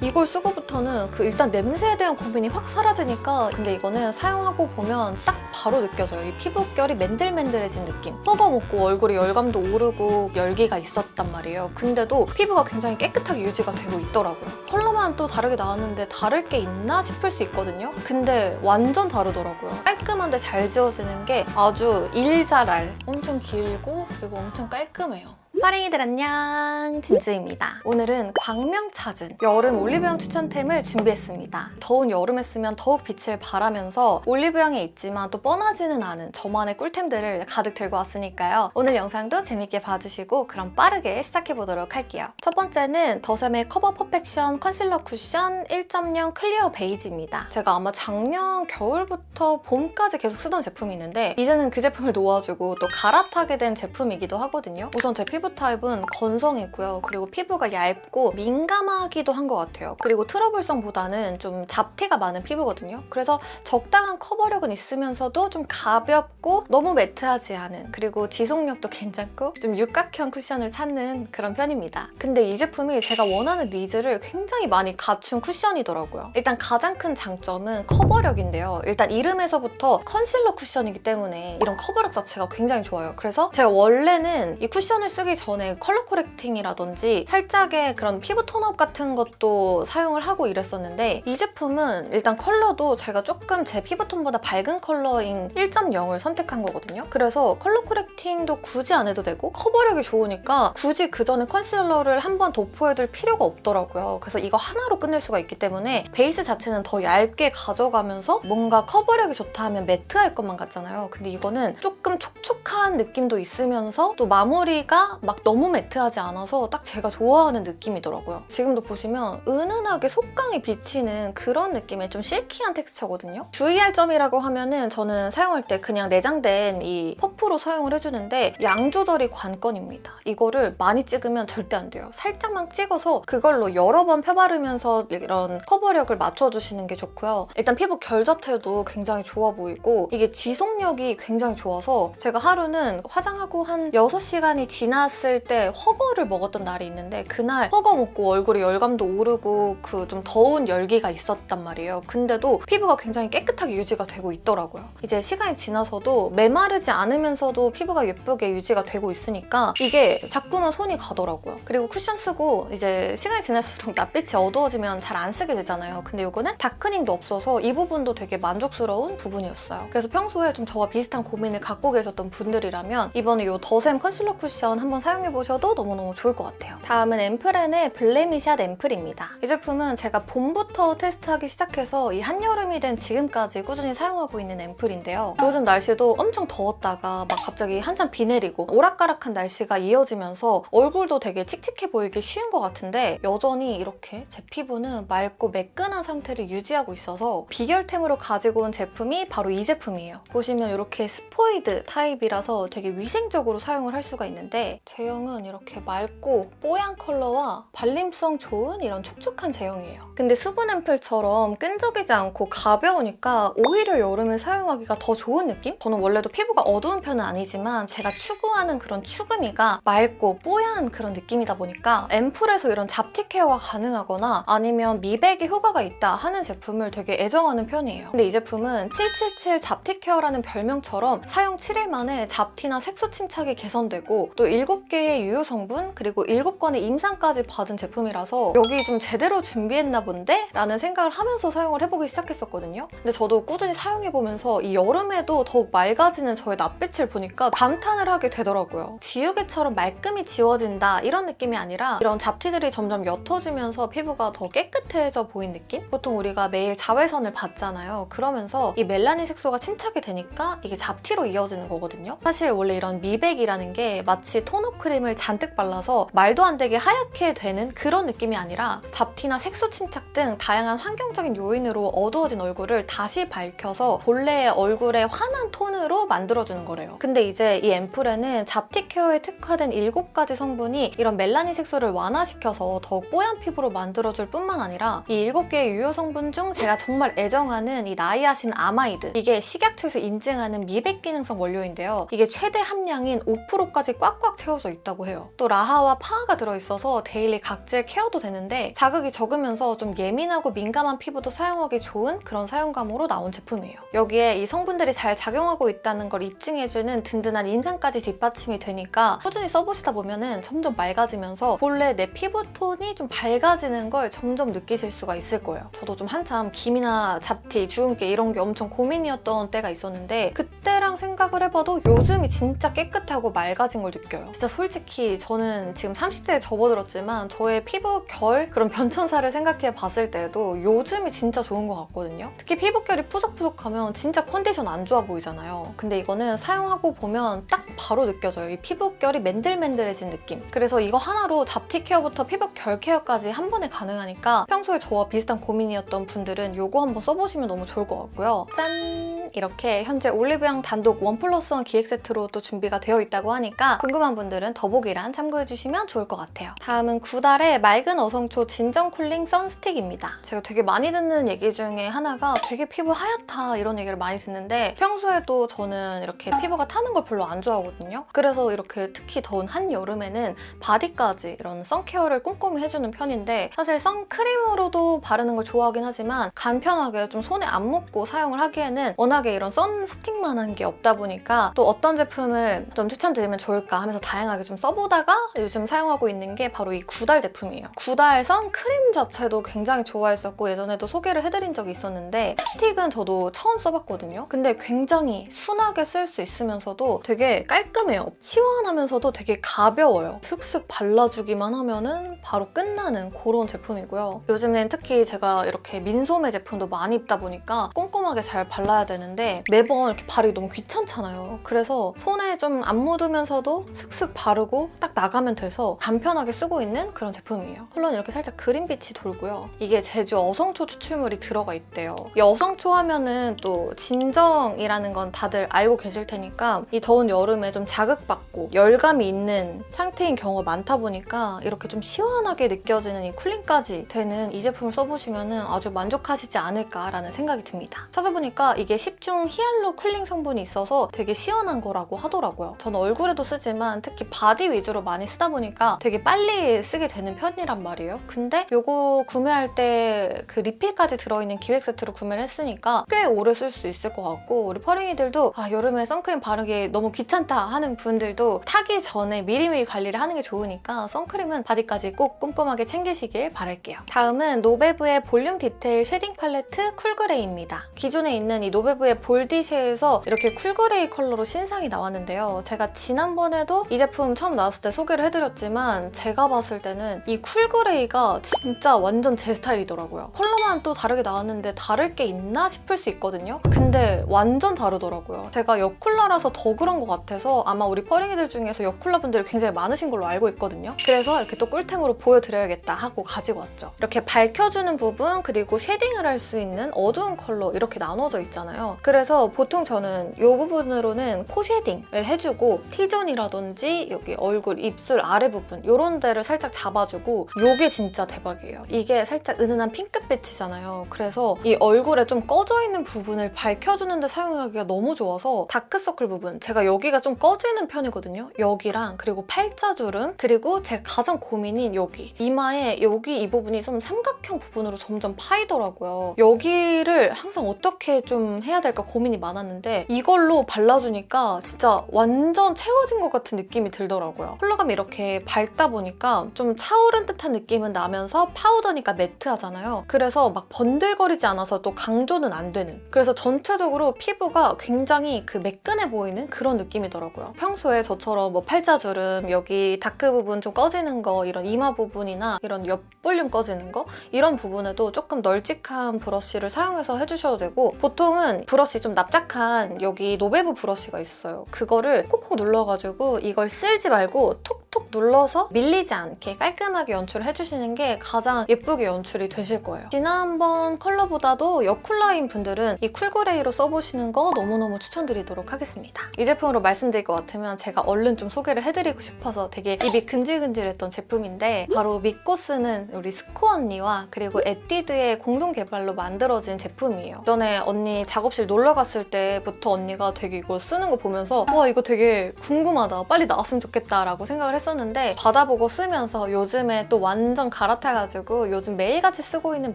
이걸 쓰고부터는 일단 냄새에 대한 고민이 확 사라지니까. 근데 이거는 사용하고 보면 딱 바로 느껴져요. 이 피부결이 맨들맨들해진 느낌. 먹고 얼굴에 열감도 오르고 열기가 있었단 말이에요. 근데도 피부가 굉장히 깨끗하게 유지가 되고 있더라고요. 컬러만 또 다르게 나왔는데 다를 게 있나 싶을 수 있거든요. 근데 완전 다르더라고요. 깔끔한데 잘 지워지는 게 아주 일자랄. 엄청 길고 그리고 엄청 깔끔해요. 파랭이들 안녕, 진주입니다. 오늘은 광명찾은 여름 올리브영 추천템을 준비했습니다. 더운 여름에 쓰면 더욱 빛을 발하면서 올리브영에 있지만 또 뻔하지는 않은 저만의 꿀템들을 가득 들고 왔으니까요. 오늘 영상도 재밌게 봐주시고 그럼 빠르게 시작해보도록 할게요. 첫 번째는 더샘의 커버 퍼펙션 컨실러 쿠션 1.0 클리어 베이지입니다. 제가 아마 작년 겨울부터 봄까지 계속 쓰던 제품이 있는데 이제는 그 제품을 놓아주고 또 갈아타게 된 제품이기도 하거든요. 우선 제 피부 타입은 건성이고요. 그리고 피부가 얇고 민감하기도 한 것 같아요. 그리고 트러블성보다는 좀 잡티가 많은 피부거든요. 그래서 적당한 커버력은 있으면서도 좀 가볍고 너무 매트하지 않은, 그리고 지속력도 괜찮고 좀 육각형 쿠션을 찾는 그런 편입니다. 근데 이 제품이 제가 원하는 니즈를 굉장히 많이 갖춘 쿠션이더라고요. 일단 가장 큰 장점은 커버력인데요. 일단 이름에서부터 컨실러 쿠션이기 때문에 이런 커버력 자체가 굉장히 좋아요. 그래서 제가 원래는 이 쿠션을 쓰기 전에 컬러 코렉팅이라든지 살짝의 그런 피부 톤업 같은 것도 사용을 하고 이랬었는데 이 제품은 일단 컬러도 제가 조금 제 피부톤보다 밝은 컬러인 1.0을 선택한 거거든요. 그래서 컬러 코렉팅도 굳이 안 해도 되고 커버력이 좋으니까 굳이 그 전에 컨실러를 한번 도포해둘 필요가 없더라고요. 그래서 이거 하나로 끝낼 수가 있기 때문에 베이스 자체는 더 얇게 가져가면서 뭔가 커버력이 좋다 하면 매트할 것만 같잖아요. 근데 이거는 조금 촉촉한 느낌도 있으면서 또 마무리가 막 너무 매트하지 않아서 딱 제가 좋아하는 느낌이더라고요. 지금도 보시면 은은하게 속광이 비치는 그런 느낌의 좀 실키한 텍스처거든요. 주의할 점이라고 하면은 저는 사용할 때 그냥 내장된 이 퍼프로 사용을 해주는데 양 조절이 관건입니다. 이거를 많이 찍으면 절대 안 돼요. 살짝만 찍어서 그걸로 여러 번 펴바르면서 이런 커버력을 맞춰주시는 게 좋고요. 일단 피부 결 자체도 굉장히 좋아 보이고 이게 지속력이 굉장히 좋아서 제가 하루는 화장하고 한 6시간이 지났을 때 허거를 먹었던 날이 있는데 그날 허거 먹고 얼굴에 열감도 오르고 그 좀 더운 열기가 있었단 말이에요. 근데도 피부가 굉장히 깨끗하게 유지가 되고 있더라고요. 이제 시간이 지나서도 메마르지 않으면서도 피부가 예쁘게 유지가 되고 있으니까 이게 자꾸만 손이 가더라고요. 그리고 쿠션 쓰고 이제 시간이 지날수록 낯빛이 어두워지면 잘 안 쓰게 되잖아요. 근데 이거는 다크닝도 없어서 이 부분도 되게 만족스러운 부분이었어요. 그래서 평소에 좀 저와 비슷한 고민을 갖고 계셨던 분들이라면 이번에 이 더샘 컨실러 쿠션 한번 사용해보셔도 너무너무 좋을 것 같아요. 다음은 앰플앤의 블레미샷 앰플입니다. 이 제품은 제가 봄부터 테스트하기 시작해서 이 한여름이 된 지금까지 꾸준히 사용하고 있는 앰플인데요. 요즘 날씨도 엄청 더웠다가 막 갑자기 한참 비 내리고 오락가락한 날씨가 이어지면서 얼굴도 되게 칙칙해 보이기 쉬운 것 같은데 여전히 이렇게 제 피부는 맑고 매끈한 상태를 유지하고 있어서 비결템으로 가지고 온 제품이 바로 이 제품이에요. 보시면 이렇게 스포이드 타입이라서 되게 위생적으로 사용을 할 수가 있는데 제형은 이렇게 맑고 뽀얀 컬러와 발림성 좋은 이런 촉촉한 제형이에요. 근데 수분 앰플처럼 끈적이지 않고 가벼우니까 오히려 여름에 사용하기가 더 좋은 느낌? 저는 원래도 피부가 어두운 편은 아니지만 제가 추구하는 그런 추구미가 맑고 뽀얀 그런 느낌이다 보니까 앰플에서 이런 잡티 케어가 가능하거나 아니면 미백에 효과가 있다 하는 제품을 되게 애정하는 편이에요. 근데 이 제품은 777 잡티 케어라는 별명처럼 사용 7일 만에 잡티나 색소 침착이 개선되고 또 7개의 유효 성분 그리고 7건의 임상까지 받은 제품이라서 여기 좀 제대로 준비했나 본데? 라는 생각을 하면서 사용을 해보기 시작했었거든요. 근데 저도 꾸준히 사용해보면서 이 여름에도 더욱 맑아지는 저의 낯빛을 보니까 감탄을 하게 되더라고요. 지우개처럼 말끔히 지워진다 이런 느낌이 아니라 이런 잡티들이 점점 옅어지면서 피부가 더 깨끗해져 보인 느낌? 보통 우리가 매일 자외선을 받잖아요. 그러면서 이 멜라닌 색소가 침착이 되니까 이게 잡티로 이어지는 거거든요. 사실 원래 이런 미백이라는 게 마치 톤업 크림을 잔뜩 발라서 말도 안 되게 하얗게 되는 그런 느낌이 아니라 잡티나 색소 침착 등 다양한 환경적인 요인으로 어두워진 얼굴을 다시 밝혀서 본래의 얼굴의 환한 톤으로 만들어주는 거래요. 근데 이제 이 앰플에는 잡티 케어에 특화된 7가지 성분이 이런 멜라닌 색소를 완화시켜서 더욱 뽀얀 피부로 만들어줄 뿐만 아니라 이 7개의 유효 성분 중 제가 정말 애정하는 이 나이아신 아마이드, 이게 식약처에서 인증하는 미백 기능성 원료인데요. 이게 최대 함량인 5%까지 꽉꽉 채워 채워져 있다고 해요. 또 라하와 파하가 들어있어서 데일리 각질 케어도 되는데 자극이 적으면서 좀 예민하고 민감한 피부도 사용하기 좋은 그런 사용감으로 나온 제품이에요. 여기에 이 성분들이 잘 작용하고 있다는 걸 입증해주는 든든한 인상까지 뒷받침이 되니까 꾸준히 써보시다 보면은 점점 맑아지면서 본래 내 피부톤이 좀 밝아지는 걸 점점 느끼실 수가 있을 거예요. 저도 좀 한참 기미나 잡티, 주근깨 이런 게 엄청 고민이었던 때가 있었는데 그때랑 생각을 해봐도 요즘이 진짜 깨끗하고 맑아진 걸 느껴요. 진짜 솔직히 저는 지금 30대에 접어들었지만 저의 피부 결, 그런 변천사를 생각해 봤을 때도 요즘이 진짜 좋은 것 같거든요. 특히 피부결이 푸석푸석하면 진짜 컨디션 안 좋아 보이잖아요. 근데 이거는 사용하고 보면 딱 바로 느껴져요. 이 피부결이 맨들맨들해진 느낌. 그래서 이거 하나로 잡티 케어부터 피부결 케어까지 한 번에 가능하니까 평소에 저와 비슷한 고민이었던 분들은 이거 한번 써보시면 너무 좋을 것 같고요. 짠! 이렇게 현재 올리브영 단독 1+1 기획 세트로 또 준비가 되어 있다고 하니까 궁금한 분들은 더보기란 참고해주시면 좋을 것 같아요. 다음은 9달의 맑은 어성초 진정 쿨링 선스틱입니다. 제가 되게 많이 듣는 얘기 중에 하나가 되게 피부 하얗다 이런 얘기를 많이 듣는데 평소에도 저는 이렇게 피부가 타는 걸 별로 안 좋아하거든요. 그래서 이렇게 특히 더운 한여름에는 바디까지 이런 선케어를 꼼꼼히 해주는 편인데 사실 선크림으로도 바르는 걸 좋아하긴 하지만 간편하게 좀 손에 안 묻고 사용을 하기에는 워낙에 이런 선스틱만한 게 없다 보니까 또 어떤 제품을 좀 추천드리면 좋을까 하면서 다양하게 좀 써보다가 요즘 사용하고 있는 게 바로 이 9달 제품이에요. 9달 선크림 자체도 굉장히 좋아했었고 예전에도 소개를 해드린 적이 있었는데 스틱은 저도 처음 써봤거든요. 근데 굉장히 순하게 쓸 수 있으면서도 되게 깔끔해요. 시원하면서도 되게 가벼워요. 슥슥 발라주기만 하면은 바로 끝나는 그런 제품이고요. 요즘엔 특히 제가 이렇게 민소매 제품도 많이 입다 보니까 꼼꼼하게 잘 발라야 되는데 매번 이렇게 바르기 너무 귀찮잖아요. 그래서 손에 좀 안 묻으면서도 슥슥 바르고 딱 나가면 돼서 간편하게 쓰고 있는 그런 제품이에요. 컬러는 이렇게 살짝 그린빛이 돌고요. 이게 제주 어성초 추출물이 들어가 있대요. 이 어성초 하면은 또 진정이라는 건 다들 알고 계실 테니까 이 더운 여름에 좀 자극받고 열감이 있는 상태인 경우가 많다 보니까 이렇게 좀 시원하게 느껴지는 이 쿨링까지 되는 이 제품을 써보시면 아주 만족하시지 않을까라는 생각이 듭니다. 찾아보니까 이게 10중 히알루 쿨링 성분이 있어서 되게 시원한 거라고 하더라고요. 저는 얼굴에도 쓰지만 특히 바디 위주로 많이 쓰다 보니까 되게 빨리 쓰게 되는 편이란 말이에요. 근데 이거 구매할 때 그 리필까지 들어있는 기획 세트로 구매를 했으니까 꽤 오래 쓸 수 있을 것 같고 우리 퍼링이들도 여름에 선크림 바르기 너무 귀찮다 하는 분들도 타기 전에 미리미리 관리를 하는 게 좋으니까 선크림은 바디까지 꼭 꼼꼼하게 챙기시길 바랄게요. 다음은 노베브의 볼륨 디테일 쉐딩 팔레트 쿨그레이입니다. 기존에 있는 이 노베브의 볼디쉐에서 이렇게 쿨그레이 컬러로 신상이 나왔는데요. 제가 지난번에도 이 제품 처음 나왔을 때 소개를 해드렸지만 제가 봤을 때는 이 쿨그레이가 진짜 완전 제 스타일이더라고요. 컬러만 또 다르게 나왔는데 다를 게 있나 싶을 수 있거든요. 근데 완전 다르더라고요. 제가 여쿨라라서 더 그런 것 같아서 아마 우리 퍼링이들 중에서 여쿨라 분들이 굉장히 많으신 걸로 알고 있거든요. 그래서 이렇게 또 꿀템으로 보여드려야겠다 하고 가지고 왔죠. 이렇게 밝혀주는 부분 그리고 쉐딩을 할 수 있는 어두운 컬러 이렇게 나눠져 있잖아요. 그래서 보통 저는 이 부분으로는 코 쉐딩을 해주고 T존이라든지 여기 얼굴, 입술 아래 부분 이런 데를 살짝 잡아주고 이게 진짜 대박이에요. 이게 살짝 은은한 핑크빛이잖아요. 그래서 이 얼굴에 좀 꺼져 있는 부분을 밝혀주는 데 사용하기가 너무 좋아서 다크서클 부분 제가 여기가 좀 꺼지는 편이거든요. 여기랑 그리고 팔자주름 그리고 제가 가장 고민인 여기 이마에 여기 이 부분이 좀 삼각형 부분으로 점점 파이더라고요. 여기를 항상 어떻게 좀 해야 될까 고민이 많았는데 이걸로 발라주니까 진짜 완전 채워진 것 같은 느낌이 들더라고요. 컬러감이 이렇게 밝다 보니까 좀 차오른 듯한 느낌은 나면서 파우더니까 매트하잖아요. 그래서 막 번들거리지 않아서 또 강조는 안 되는 그래서 전체적으로 피부가 굉장히 그 매끈해 보이는 그런 느낌이더라고요. 평소에 저처럼 뭐 팔자주름 여기 다크 부분 좀 꺼지는 거 이런 이마 부분이나 이런 옆 볼륨 꺼지는 거 이런 부분에도 조금 널찍한 브러쉬를 사용해서 해주셔도 되고 보통은 브러쉬 좀 납작한 여기 노베브 브러쉬가 있어요. 그거를 콕콕 눌러가지고 이걸 쓸지 말고 톡톡 톡톡 눌러서 밀리지 않게 깔끔하게 연출을 해주시는 게 가장 예쁘게 연출이 되실 거예요. 지난번 컬러보다도 여쿨라인 분들은 이 쿨그레이로 써보시는 거 너무너무 추천드리도록 하겠습니다. 이 제품으로 말씀드릴 것 같으면 제가 얼른 좀 소개를 해드리고 싶어서 되게 입이 근질근질했던 제품인데 바로 믿고 쓰는 우리 스코 언니와 그리고 에뛰드의 공동 개발로 만들어진 제품이에요. 전에 언니 작업실 놀러 갔을 때부터 언니가 되게 이거 쓰는 거 보면서 와 이거 되게 궁금하다, 빨리 나왔으면 좋겠다 라고 생각을 했었는데 받아보고 쓰면서 요즘에 또 완전 갈아타가지고 요즘 매일같이 쓰고 있는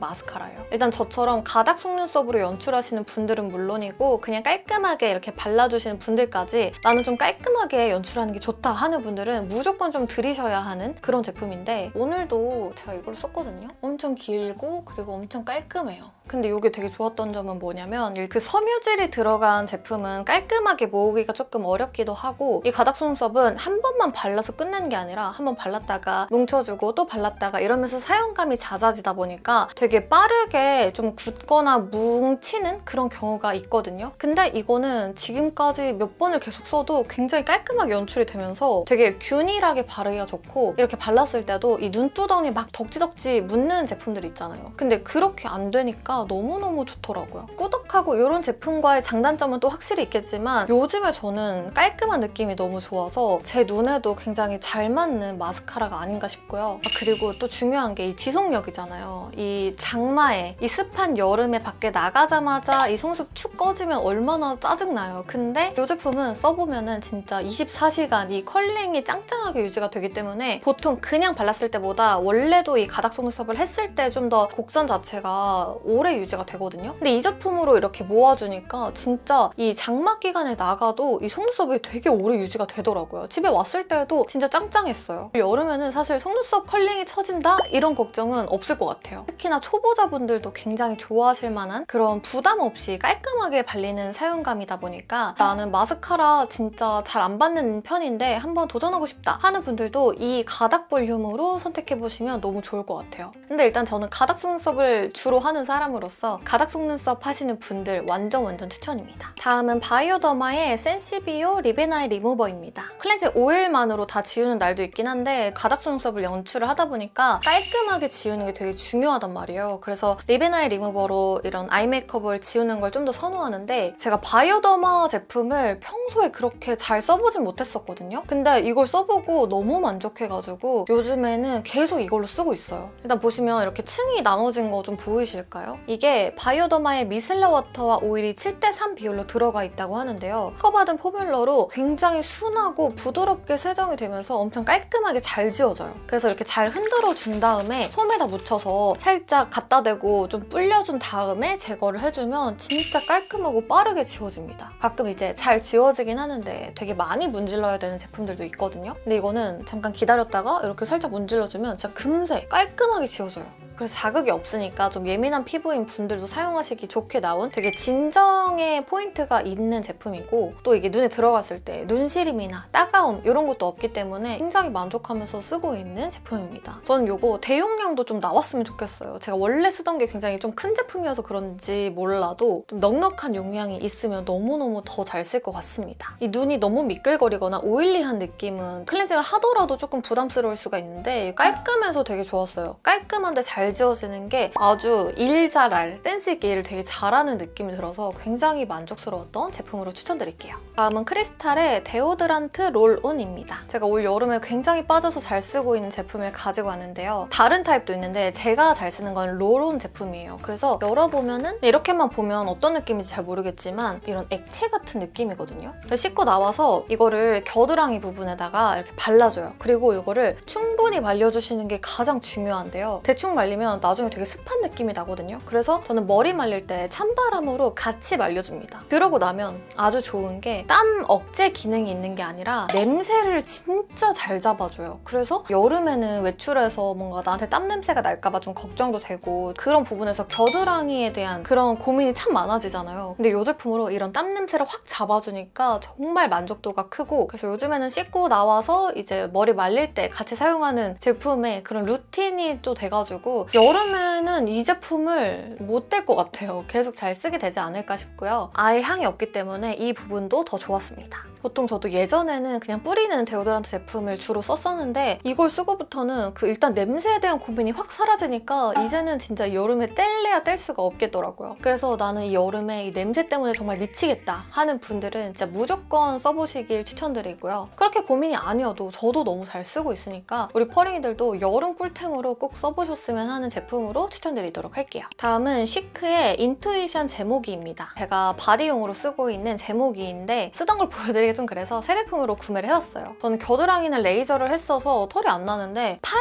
마스카라예요. 일단 저처럼 가닥 속눈썹으로 연출하시는 분들은 물론이고 그냥 깔끔하게 이렇게 발라주시는 분들까지 나는 좀 깔끔하게 연출하는 게 좋다 하는 분들은 무조건 좀 들이셔야 하는 그런 제품인데 오늘도 제가 이걸 썼거든요. 엄청 길고 그리고 엄청 깔끔해요. 근데 이게 되게 좋았던 점은 뭐냐면 그 섬유질이 들어간 제품은 깔끔하게 모으기가 조금 어렵기도 하고 이 가닥 속눈썹은 한 번만 발라서 끝내는 게 아니라 한 번 발랐다가 뭉쳐주고 또 발랐다가 이러면서 사용감이 잦아지다 보니까 되게 빠르게 좀 굳거나 뭉치는 그런 경우가 있거든요. 근데 이거는 지금까지 몇 번을 계속 써도 굉장히 깔끔하게 연출이 되면서 되게 균일하게 바르기가 좋고 이렇게 발랐을 때도 이 눈두덩이 막 덕지덕지 묻는 제품들 있잖아요. 근데 그렇게 안 되니까 너무너무 좋더라고요. 꾸덕하고 이런 제품과의 장단점은 또 확실히 있겠지만 요즘에 저는 깔끔한 느낌이 너무 좋아서 제 눈에도 굉장히 잘 맞는 마스카라가 아닌가 싶고요. 그리고 또 중요한 게 이 지속력이잖아요. 이 장마에 이 습한 여름에 밖에 나가자마자 이 속눈썹 축 꺼지면 얼마나 짜증나요. 근데 이 제품은 써보면은 진짜 24시간 이 컬링이 짱짱하게 유지가 되기 때문에 보통 그냥 발랐을 때보다 원래도 이 가닥 속눈썹을 했을 때 좀 더 곡선 자체가 오래 유지가 되거든요. 근데 이 제품으로 이렇게 모아주니까 진짜 이 장마 기간에 나가도 이 속눈썹이 되게 오래 유지가 되더라고요. 집에 왔을 때도 진짜 짱짱했어요. 여름에는 사실 속눈썹 컬링이 처진다? 이런 걱정은 없을 것 같아요. 특히나 초보자분들도 굉장히 좋아하실 만한 그런 부담 없이 깔끔하게 발리는 사용감이다 보니까 나는 마스카라 진짜 잘 안 받는 편인데 한번 도전하고 싶다 하는 분들도 이 가닥 볼륨으로 선택해보시면 너무 좋을 것 같아요. 근데 일단 저는 가닥 속눈썹을 주로 하는 사람으로서 가닥 속눈썹 하시는 분들 완전 추천입니다. 다음은 바이오더마의 센시비오 리베나이 리무버입니다. 클렌징 오일만으로 다 지우는 날도 있긴 한데 가닥 속눈썹을 연출을 하다 보니까 깔끔하게 지우는 게 되게 중요하단 말이에요. 그래서 리베나이 리무버로 이런 아이 메이크업을 지우는 걸 좀 더 선호하는데 제가 바이오더마 제품을 평소에 그렇게 잘 써보진 못했었거든요. 근데 이걸 써보고 너무 만족해가지고 요즘에는 계속 이걸로 쓰고 있어요. 일단 보시면 이렇게 층이 나눠진 거 좀 보이실까요? 이게 바이오더마의 미셀라 워터와 오일이 7:3 비율로 들어가 있다고 하는데요. 특허받은 포뮬러로 굉장히 순하고 부드럽게 세정이 되면서 엄청 깔끔하게 잘 지워져요. 그래서 이렇게 잘 흔들어 준 다음에 솜에다 묻혀서 살짝 갖다 대고 좀 불려준 다음에 제거를 해주면 진짜 깔끔하고 빠르게 지워집니다. 가끔 이제 잘 지워지긴 하는데 되게 많이 문질러야 되는 제품들도 있거든요. 근데 이거는 잠깐 기다렸다가 이렇게 살짝 문질러주면 진짜 금세 깔끔하게 지워져요. 그래서 자극이 없으니까 좀 예민한 피부인 분들도 사용하시기 좋게 나온 되게 진정의 포인트가 있는 제품이고 또 이게 눈에 들어갔을 때 눈시림이나 따가움 이런 것도 없기 때문에 굉장히 만족하면서 쓰고 있는 제품입니다. 저는 이거 대용량도 좀 나왔으면 좋겠어요. 제가 원래 쓰던 게 굉장히 좀 큰 제품이어서 그런지 몰라도 좀 넉넉한 용량이 있으면 너무너무 더 잘 쓸 것 같습니다. 이 눈이 너무 미끌거리거나 오일리한 느낌은 클렌징을 하더라도 조금 부담스러울 수가 있는데 깔끔해서 되게 좋았어요. 깔끔한데 잘 지워지는 게 아주 일 잘할, 센스 있게 일을 되게 잘하는 느낌이 들어서 굉장히 만족스러웠던 제품으로 추천드릴게요. 다음은 크리스탈의 데오드란트 롤온입니다. 제가 올 여름에 굉장히 빠져서 잘 쓰고 있는 제품을 가지고 왔는데요. 다른 타입도 있는데 제가 잘 쓰는 건 롤온 제품이에요. 그래서 열어보면은 이렇게만 보면 어떤 느낌인지 잘 모르겠지만 이런 액체 같은 느낌이거든요. 씻고 나와서 이거를 겨드랑이 부분에다가 이렇게 발라줘요. 그리고 이거를 충분히 말려주시는 게 가장 중요한데요. 대충 말리면 나중에 되게 습한 느낌이 나거든요. 그래서 저는 머리 말릴 때 찬바람으로 같이 말려줍니다. 그러고 나면 아주 좋은 게 땀 억제 기능이 있는 게 아니라 냄새를 진짜 잘 잡아줘요. 그래서 여름에는 외출해서 뭔가 나한테 땀 냄새가 날까봐 좀 걱정도 되고 그런 부분에서 겨드랑이에 대한 그런 고민이 참 많아지잖아요. 근데 이 제품으로 이런 땀 냄새를 확 잡아주니까 정말 만족도가 크고 그래서 요즘에는 씻고 나와서 이제 머리 말릴 때 같이 사용하는 제품의 그런 루틴이 또 돼가지고 여름에는 이 제품을 못 뗄 것 같아요. 계속 잘 쓰게 되지 않을까 싶고요. 아예 향이 없기 때문에 이 부분도 더 좋았습니다. 보통 저도 예전에는 그냥 뿌리는 데오드란트 제품을 주로 썼었는데 이걸 쓰고부터는 일단 냄새에 대한 고민이 확 사라지니까 이제는 진짜 여름에 뗄래야 뗄 수가 없겠더라고요. 그래서 나는 이 여름에 이 냄새 때문에 정말 미치겠다 하는 분들은 진짜 무조건 써보시길 추천드리고요. 그렇게 고민이 아니어도 저도 너무 잘 쓰고 있으니까 우리 펄링이들도 여름 꿀템으로 꼭 써보셨으면 하는 제품으로 추천드리도록 할게요. 다음은 시크의 인투이션 제모기입니다. 제가 바디용으로 쓰고 있는 제모기인데 쓰던 걸 보여드리기 좀 그래서 새 제품으로 구매를 해왔어요. 저는 겨드랑이나 레이저를 했어서 털이 안 나는데 팔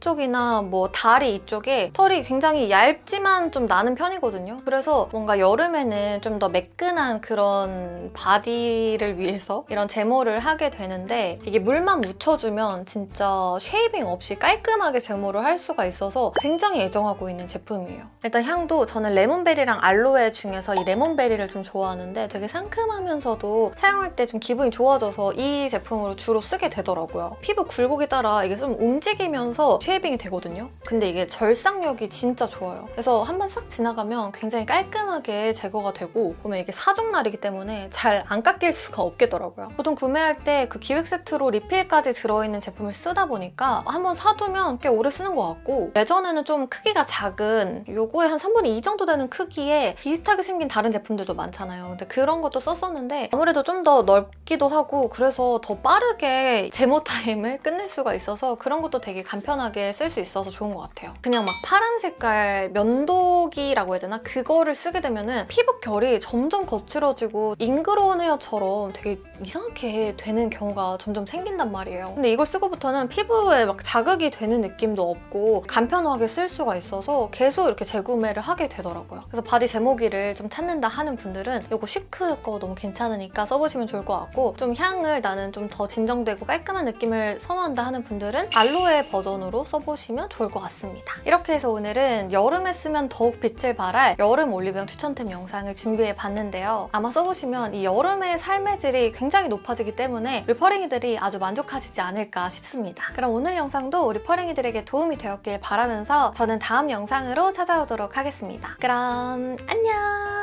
쪽이나 뭐 다리 이쪽에 털이 굉장히 얇지만 좀 나는 편이거든요. 그래서 뭔가 여름에는 좀 더 매끈한 그런 바디를 위해서 이런 제모를 하게 되는데 이게 물만 묻혀주면 진짜 쉐이빙 없이 깔끔하게 제모를 할 수가 있어서 굉장히 애정하고 있는 제품이에요. 일단 향도 저는 레몬베리랑 알로에 중에서 이 레몬베리를 좀 좋아하는데 되게 상큼하면서도 사용할 때 좀 기분이 좋아져서 이 제품으로 주로 쓰게 되더라고요. 피부 굴곡에 따라 이게 좀 움직이면서 쉐이빙이 되거든요. 근데 이게 절삭력이 진짜 좋아요. 그래서 한번 싹 지나가면 굉장히 깔끔하게 제거가 되고 보면 이게 사중날이기 때문에 잘 안 깎일 수가 없겠더라고요. 보통 구매할 때 그 기획 세트로 리필까지 들어있는 제품을 쓰다 보니까 한번 사두면 꽤 오래 쓰는 것 같고 예전에는 좀 크기가 작은 요거에 한 3분의 2 정도 되는 크기에 비슷하게 생긴 다른 제품들도 많잖아요. 근데 그런 것도 썼었는데 아무래도 좀 더 넓기도 하고 그래서 더 빠르게 제모 타임을 끝낼 수가 있어서 그런 것도 되게 간편하게 쓸 수 있어서 좋은 것 같아요. 그냥 막 파란 색깔 면도기라고 해야 되나? 그거를 쓰게 되면은 피부 결이 점점 거칠어지고 잉그로운 헤어처럼 되게 이상하게 되는 경우가 점점 생긴단 말이에요. 근데 이걸 쓰고부터는 피부에 막 자극이 되는 느낌도 없고 간편하게 쓸 수가 있어서 계속 이렇게 재구매를 하게 되더라고요. 그래서 바디 제모기를 좀 찾는다 하는 분들은 이거 시크 거 너무 괜찮으니까 써보시면 좋을 것 같고 좀 향을 나는 좀 더 진정되고 깔끔한 느낌을 선호한다 하는 분들은 알로에 버전으로 써보시면 좋을 것 같습니다. 이렇게 해서 오늘은 여름에 쓰면 더욱 빛을 발할 여름 올리브영 추천템 영상을 준비해봤는데요. 아마 써보시면 이 여름의 삶의 질이 굉장히 높아지기 때문에 우리 펄링이들이 아주 만족하시지 않을까 싶습니다. 그럼 오늘 영상도 우리 펄링이들에게 도움이 되었길 바라면서 저는 다음 영상으로 찾아오도록 하겠습니다. 그럼 안녕!